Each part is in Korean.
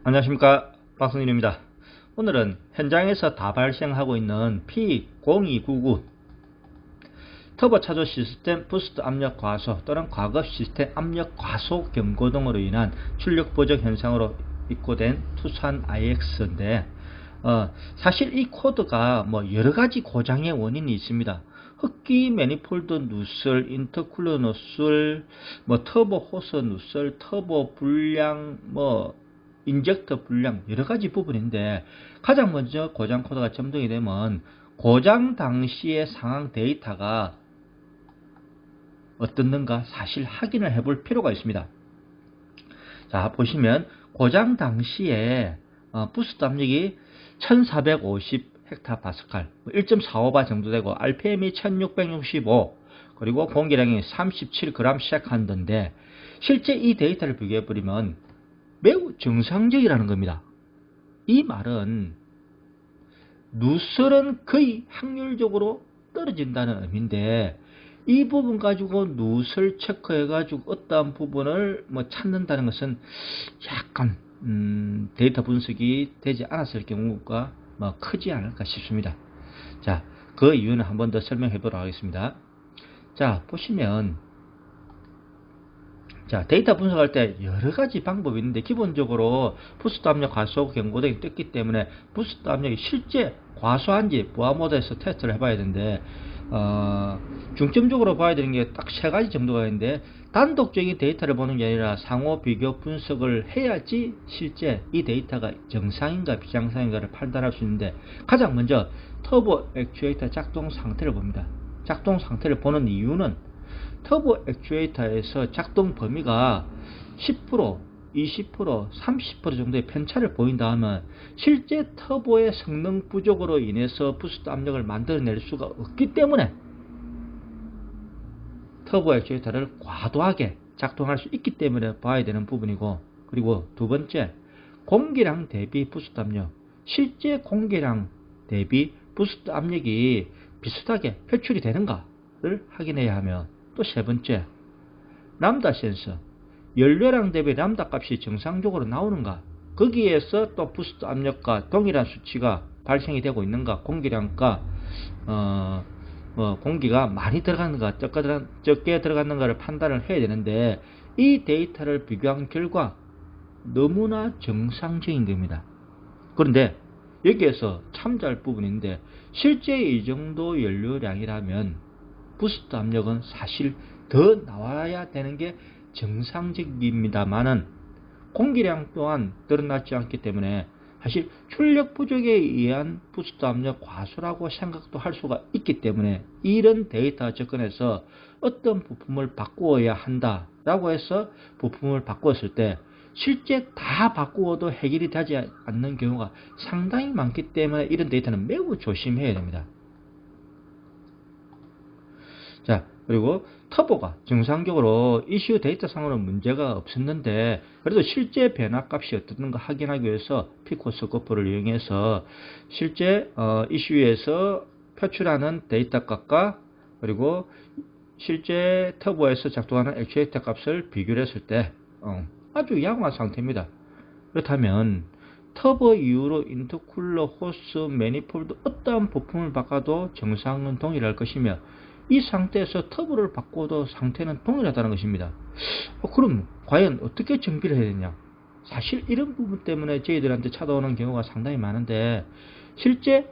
안녕하십니까, 박성일입니다. 오늘은 현장에서 다 발생하고 있는 P0299 터보 차저 시스템 부스트 압력 과소 또는 과급 시스템 압력 과소 경고 등으로 인한 출력 부족 현상으로 입고된 투싼 IX인데 사실 이 코드가 여러가지 고장의 원인이 있습니다. 흡기 매니폴드 누설, 인터쿨러 누설, 터보 호스 누설, 터보 불량, 인젝터 불량 여러가지 부분인데, 가장 먼저 고장 코드가 점등이 되면 고장 당시의 상황 데이터가 어떻는가 사실 확인을 해볼 필요가 있습니다. 자, 보시면 고장 당시에 부스트 압력이 1450 헥타파스칼 1.45바 정도 되고 RPM이 1665 그리고 공기량이 37g 셰컨드인데, 실제 이 데이터를 비교해 버리면 매우 정상적이라는 겁니다. 이 말은 누설은 거의 확률적으로 떨어진다는 의미인데, 이 부분 가지고 누설 체크해 가지고 어떠한 부분을 찾는다는 것은 약간 데이터 분석이 되지 않았을 경우가 크지 않을까 싶습니다. 자, 그 이유는 한 번 더 설명해 보도록 하겠습니다. 자, 보시면 데이터 분석할 때 여러 가지 방법이 있는데, 기본적으로 부스트 압력 과소 경고 등이 떴기 때문에 부스트 압력이 실제 과소한지 보아 모드에서 테스트를 해봐야 되는데, 중점적으로 봐야 되는 게 딱 세 가지 정도가 있는데, 단독적인 데이터를 보는 게 아니라 상호 비교 분석을 해야지 실제 이 데이터가 정상인가 비정상인가를 판단할 수 있는데, 가장 먼저 터보 액추에이터 작동 상태를 봅니다. 작동 상태를 보는 이유는 터보 액추에이터에서 작동 범위가 10%, 20%, 30% 정도의 편차를 보인다 하면 실제 터보의 성능 부족으로 인해서 부스트 압력을 만들어낼 수가 없기 때문에 터보 액추에이터를 과도하게 작동할 수 있기 때문에 봐야 되는 부분이고, 그리고 두 번째, 공기량 대비 부스트 압력, 실제 공기량 대비 부스트 압력이 비슷하게 표출이 되는가를 확인해야 하며, 또 세 번째, 람다 센서, 연료량 대비 람다 값이 정상적으로 나오는가, 거기에서 또 부스트 압력과 동일한 수치가 발생이 되고 있는가, 공기량과 공기가 많이 들어갔는가 적게 들어갔는가를 판단을 해야 되는데, 이 데이터를 비교한 결과 너무나 정상적인 겁니다. 그런데 여기에서 참조할 부분인데, 실제 이 정도 연료량이라면 부스트 압력은 사실 더 나와야 되는 게 정상적입니다만은, 공기량 또한 드러나지 않기 때문에 사실 출력 부족에 의한 부스트 압력 과소라고 생각도 할 수가 있기 때문에, 이런 데이터 접근에서 어떤 부품을 바꾸어야 한다라고 해서 부품을 바꾸었을 때 실제 다 바꾸어도 해결이 되지 않는 경우가 상당히 많기 때문에 이런 데이터는 매우 조심해야 됩니다. 자, 그리고 터보가 정상적으로 이슈 데이터상으로는 문제가 없었는데, 그래도 실제 변화값이 어떻는가 확인하기 위해서 피코스코프를 이용해서 실제 이슈에서 표출하는 데이터 값과 그리고 실제 터보에서 작동하는 액추에이터 값을 비교를 했을 때 아주 양호한 상태입니다. 그렇다면 터보 이후로 인터쿨러, 호스, 매니폴드 어떠한 부품을 바꿔도 정상은 동일할 것이며, 이 상태에서 터보를 바꿔도 상태는 동일하다는 것입니다. 그럼 과연 어떻게 정비를 해야 되냐? 사실 이런 부분 때문에 저희들한테 찾아오는 경우가 상당히 많은데, 실제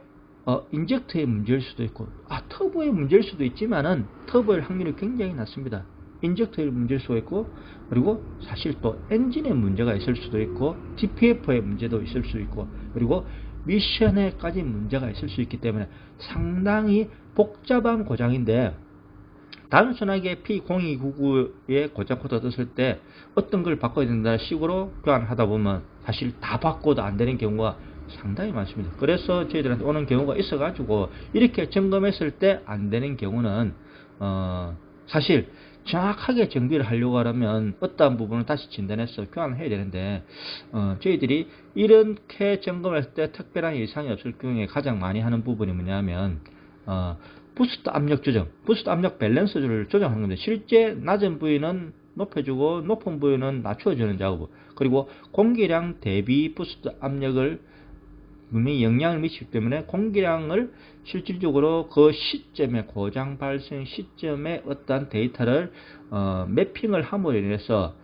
인젝터의 문제일 수도 있고, 터보의 문제일 수도 있지만은 터보일 확률이 굉장히 낮습니다. 인젝터의 문제일 수도 있고, 그리고 사실 또 엔진의 문제가 있을 수도 있고, DPF의 문제도 있을 수 있고, 그리고 미션에까지 문제가 있을 수 있기 때문에 상당히 복잡한 고장인데, 단순하게 P0299의 고장 코드가 떴을 때 어떤 걸 바꿔야 된다는 식으로 교환하다 보면 사실 다 바꿔도 안 되는 경우가 상당히 많습니다. 그래서 저희들한테 오는 경우가 있어 가지고, 이렇게 점검했을 때 안 되는 경우는 사실 정확하게 정비를 하려고 하려면 어떠한 부분을 다시 진단해서 교환을 해야 되는데, 저희들이 이렇게 점검했을 때 특별한 이상이 없을 경우에 가장 많이 하는 부분이 뭐냐면 부스트 압력 조정, 부스트 압력 밸런스를 조정하는 겁니다. 실제 낮은 부위는 높여주고 높은 부위는 낮춰주는 작업, 그리고 공기량 대비 부스트 압력을 분명히 영향을 미치기 때문에 공기량을 실질적으로 그 시점에 고장 발생 시점에 어떠한 데이터를 매핑을 함으로 인해서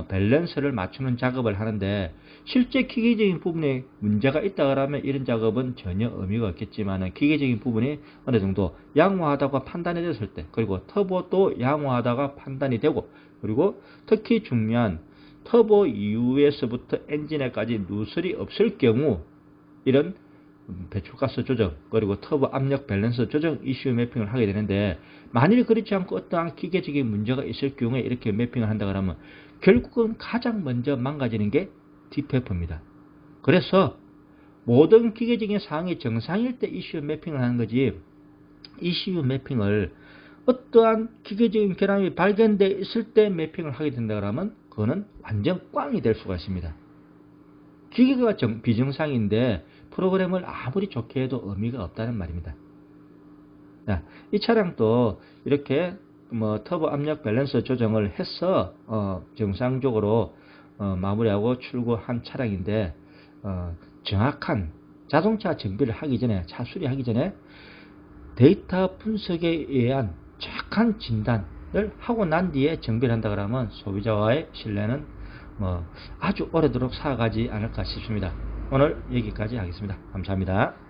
밸런스를 맞추는 작업을 하는데, 실제 기계적인 부분에 문제가 있다 그러면 이런 작업은 전혀 의미가 없겠지만, 기계적인 부분이 어느 정도 양호하다고 판단이 됐을 때, 그리고 터보도 양호하다가 판단이 되고, 그리고 특히 중요한 터보 이후에서부터 엔진에까지 누설이 없을 경우 이런 배출가스 조정, 그리고 터보 압력 밸런스 조정 이슈 매핑을 하게 되는데, 만일 그렇지 않고 어떠한 기계적인 문제가 있을 경우에 이렇게 매핑을 한다 그러면 결국은 가장 먼저 망가지는 게 DPF입니다. 그래서 모든 기계적인 사항이 정상일 때 이슈 매핑을 하는 거지, 이슈 매핑을 어떠한 기계적인 결함이 발견되어 있을 때 매핑을 하게 된다 그러면 그거는 완전 꽝이 될 수가 있습니다. 기계가 비정상인데 프로그램을 아무리 좋게 해도 의미가 없다는 말입니다. 이 차량도 이렇게 터보 압력 밸런스 조정을 해서 정상적으로 마무리하고 출고한 차량인데, 정확한 자동차 정비를 하기 전에, 차 수리하기 전에 데이터 분석에 의한 정확한 진단을 하고 난 뒤에 정비를 한다 그러면 소비자와의 신뢰는 아주 오래도록 살아가지 않을까 싶습니다. 오늘 여기까지 하겠습니다. 감사합니다.